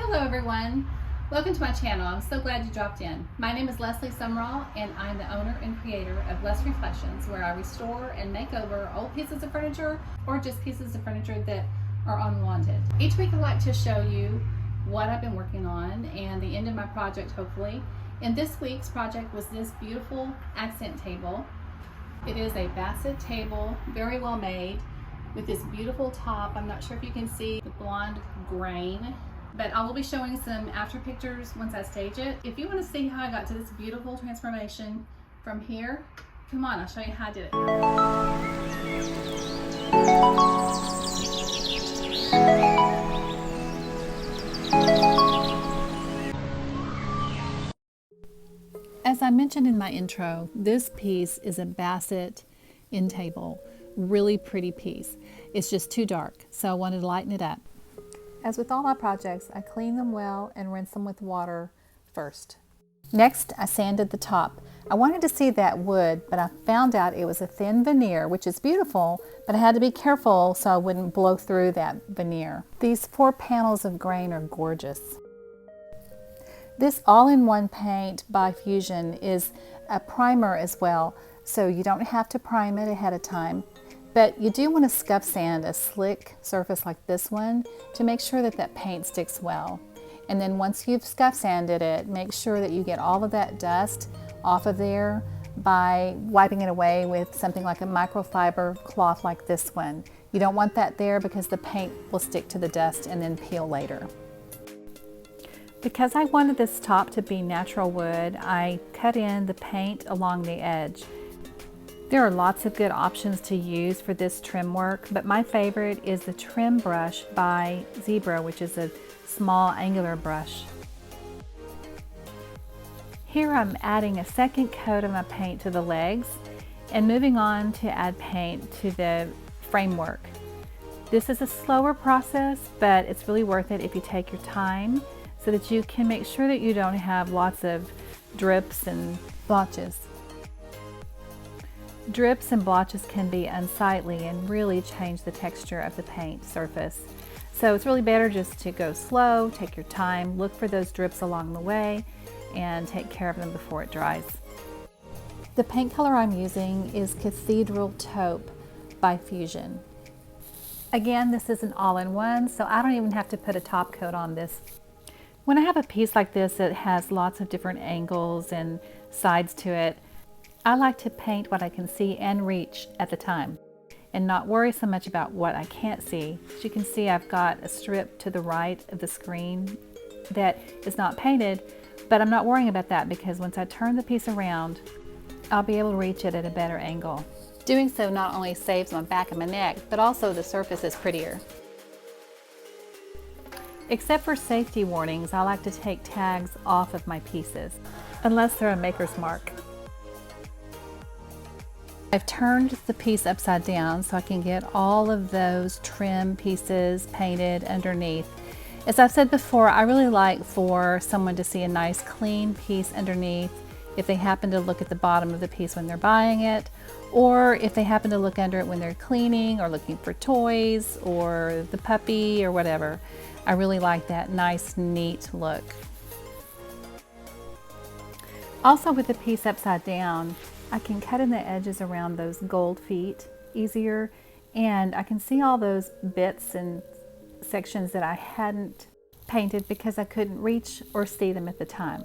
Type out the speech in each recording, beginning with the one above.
Hello everyone, welcome to my channel. I'm so glad you dropped in. My name is Leslie Summerall and I'm the owner and creator of LesReflections, where I restore and make over old pieces of furniture or just pieces of furniture that are unwanted. Each week I like to show you what I've been working on and the end of my project, hopefully. And this week's project was this beautiful accent table. It is a Bassett table, very well made, with this beautiful top. I'm not sure if you can see the blonde grain, but I will be showing some after pictures once I stage it. If you want to see how I got to this beautiful transformation from here, come on, I'll show you how I did it. As I mentioned in my intro, this piece is a Bassett end table. Really pretty piece. It's just too dark, so I wanted to lighten it up. As with all my projects, I clean them well and rinse them with water first. Next, I sanded the top. I wanted to see that wood, but I found out it was a thin veneer, which is beautiful, but I had to be careful so I wouldn't blow through that veneer. These 4 panels of grain are gorgeous. This all-in-one paint by Fusion is a primer as well, so you don't have to prime it ahead of time. But you do want to scuff sand a slick surface like this one to make sure that that paint sticks well. And then once you've scuff sanded it, make sure that you get all of that dust off of there by wiping it away with something like a microfiber cloth like this one. You don't want that there because the paint will stick to the dust and then peel later. Because I wanted this top to be natural wood, I cut in the paint along the edge. There are lots of good options to use for this trim work, but my favorite is the trim brush by Zibra, which is a small angular brush. Here I'm adding a second coat of my paint to the legs and moving on to add paint to the framework. This is a slower process, but it's really worth it if you take your time so that you can make sure that you don't have lots of drips and blotches. Drips and blotches can be unsightly and really change the texture of the paint surface. So it's really better just to go slow, take your time, look for those drips along the way, and take care of them before it dries. The paint color I'm using is Cathedral Taupe by Fusion. Again, this is an all-in-one, so I don't even have to put a top coat on this. When I have a piece like this that has lots of different angles and sides to it, I like to paint what I can see and reach at the time and not worry so much about what I can't see. As you can see, I've got a strip to the right of the screen that is not painted, but I'm not worrying about that because once I turn the piece around, I'll be able to reach it at a better angle. Doing so not only saves my back and my neck, but also the surface is prettier. Except for safety warnings, I like to take tags off of my pieces, unless they're a maker's mark. I've turned the piece upside down so I can get all of those trim pieces painted underneath. As I've said before, I really like for someone to see a nice clean piece underneath if they happen to look at the bottom of the piece when they're buying it, or if they happen to look under it when they're cleaning or looking for toys or the puppy or whatever. I really like that nice, neat look. Also, with the piece upside down, I can cut in the edges around those gold feet easier, and I can see all those bits and sections that I hadn't painted because I couldn't reach or see them at the time.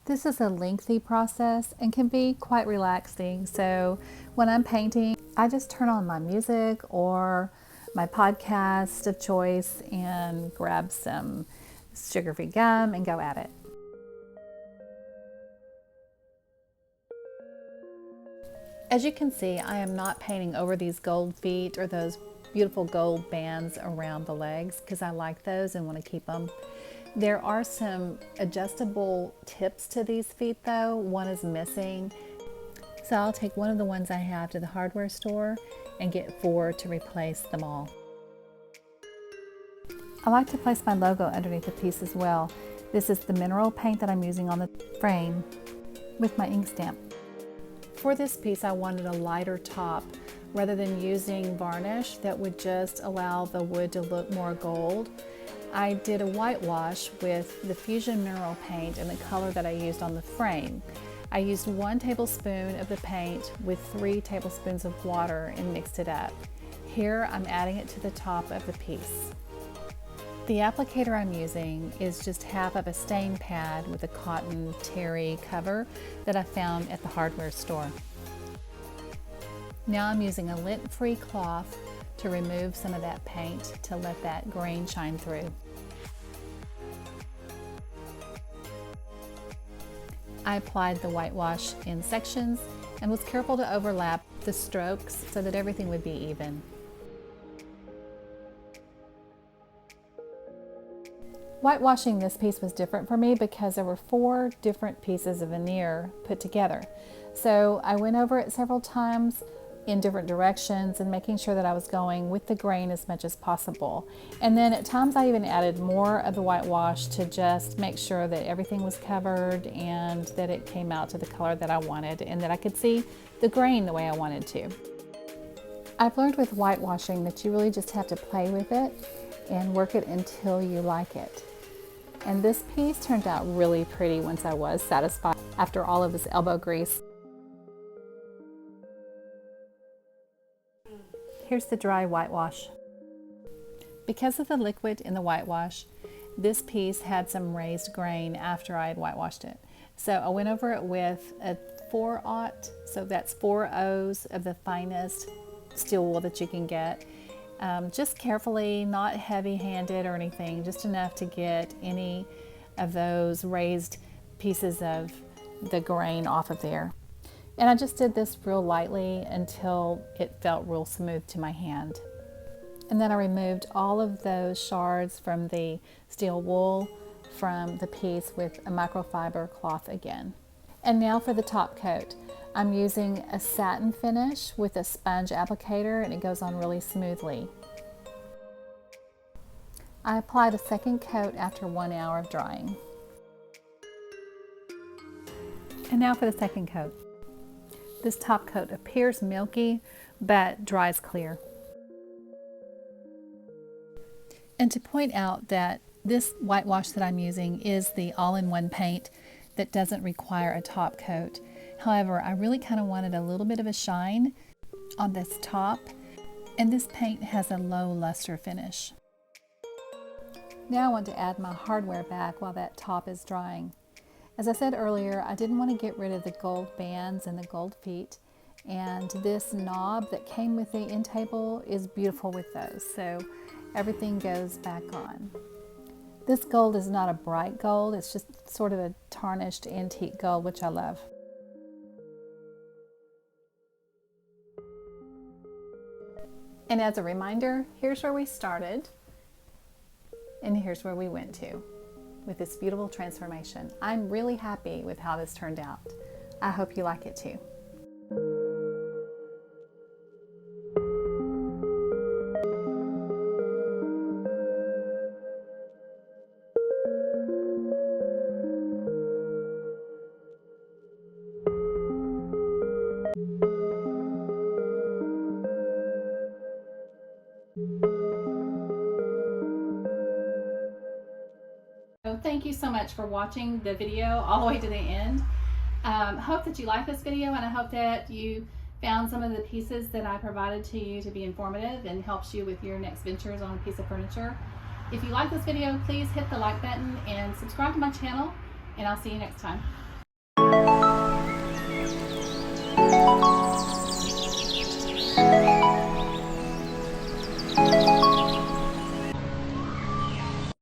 This is a lengthy process and can be quite relaxing, so when I'm painting, I just turn on my music or my podcast of choice and grab some sugar-free gum and go at it. As you can see, I am not painting over these gold feet or those beautiful gold bands around the legs because I like those and want to keep them. There are some adjustable tips to these feet though. One is missing. So I'll take one of the ones I have to the hardware store and get 4 to replace them all. I like to place my logo underneath the piece as well. This is the mineral paint that I'm using on the frame with my ink stamp. For this piece, I wanted a lighter top rather than using varnish that would just allow the wood to look more gold. I did a whitewash with the Fusion Mineral paint in the color that I used on the frame. I used 1 tablespoon of the paint with 3 tablespoons of water and mixed it up. Here I'm adding it to the top of the piece. The applicator I'm using is just half of a stain pad with a cotton terry cover that I found at the hardware store. Now I'm using a lint-free cloth to remove some of that paint to let that grain shine through. I applied the whitewash in sections and was careful to overlap the strokes so that everything would be even. Whitewashing this piece was different for me because there were 4 different pieces of veneer put together. So I went over it several times in different directions and making sure that I was going with the grain as much as possible. And then at times I even added more of the whitewash to just make sure that everything was covered and that it came out to the color that I wanted and that I could see the grain the way I wanted to. I've learned with whitewashing that you really just have to play with it and work it until you like it. And this piece turned out really pretty once I was satisfied after all of this elbow grease. Here's the dry whitewash. Because of the liquid in the whitewash, this piece had some raised grain after I had whitewashed it. So I went over it with a 4/0, so that's 4 O's of the finest steel wool that you can get. Just carefully, not heavy-handed or anything, just enough to get any of those raised pieces of the grain off of there. And I just did this real lightly until it felt real smooth to my hand. And then I removed all of those shards from the steel wool from the piece with a microfiber cloth again. And now for the top coat. I'm using a satin finish with a sponge applicator and it goes on really smoothly. I applied a second coat after 1 hour of drying. And now for the second coat. This top coat appears milky but dries clear. And to point out that this whitewash that I'm using is the all-in-one paint that doesn't require a top coat. However, I really kind of wanted a little bit of a shine on this top, and this paint has a low luster finish. Now I want to add my hardware back while that top is drying. As I said earlier, I didn't want to get rid of the gold bands and the gold feet, and this knob that came with the end table is beautiful with those, so everything goes back on. This gold is not a bright gold, it's just sort of a tarnished antique gold, which I love. And as a reminder, here's where we started, and here's where we went to with this beautiful transformation. I'm really happy with how this turned out. I hope you like it too. So thank you so much for watching the video all the way to the end. Hope that you like this video, and I hope that you found some of the pieces that I provided to you to be informative and helps you with your next ventures on a piece of furniture. If you like this video, please hit the like button and subscribe to my channel, and I'll see you next time.